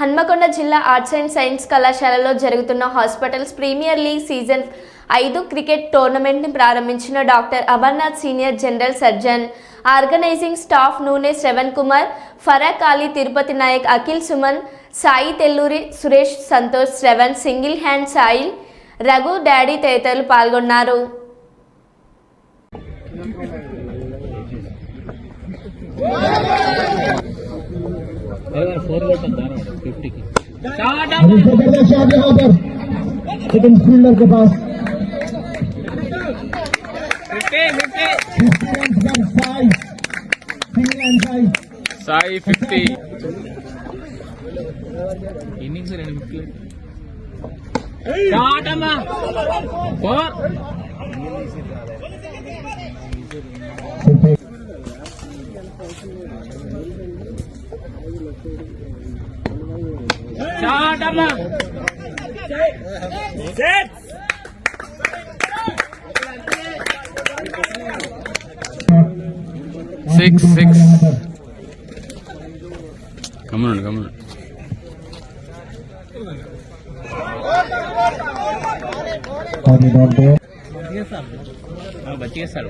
హన్మకొండ జిల్లా arts and science కళాశాలలో జరుగుతున్న hospitals premier league season 5 cricket టోర్నమెంట్ని ప్రారంభించిన doctor Amarnath senior general surgeon, organising staff Noone Shravan Kumar, Farooq Ali, Tirupati Naik, Akhil Suman, Sai Telluri, Suresh Santosh, Shravan, single hand సాయిల్, రఘు, డాడీ తదితరులు పాల్గొన్నారు. फील्डर के पास साई 50 इनिंग्स 2 विकेट शॉट अम्मा 4 शॉट अम्मा 6 गमन बच्चे सर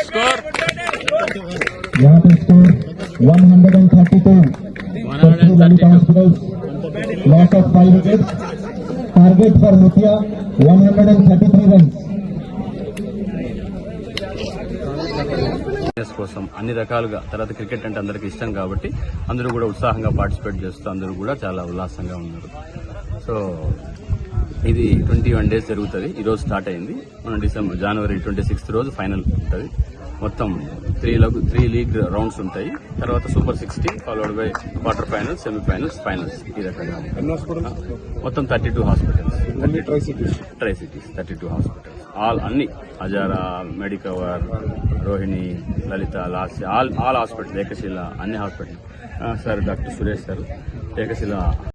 स्कोर यहाँ पे score 132 loss of 5 wickets target for मुखिया 133 रन కోసం అన్ని రకాలుగా తర్వాత క్రికెట్ అంటే అందరికీ ఇష్టం కాబట్టి అందరూ కూడా ఉత్సాహంగా పార్టిసిపేట్ చేస్తూ అందరూ కూడా చాలా ఉల్లాసంగా ఉన్నారు. సో ఇది 21 days జరుగుతుంది. ఈరోజు స్టార్ట్ అయింది. మన జనవరి 26th రోజు ఫైనల్ ఉంటుంది. మొత్తం 3 లీగ్ రౌండ్స్ ఉంటాయి. తర్వాత super 16 followed by quarter finals, semifinals, finals. ఈ రకంగా మొత్తం 32 hospitals, tri cities 32 hospitals, all అన్ని హజారా, మెడికవర్, రోహిణి, లలిత, లాస్య, ఆల్ హాస్పిటల్, ఏకశిల అన్ని hospital. Sir doctor Suresh sir ఏకశిల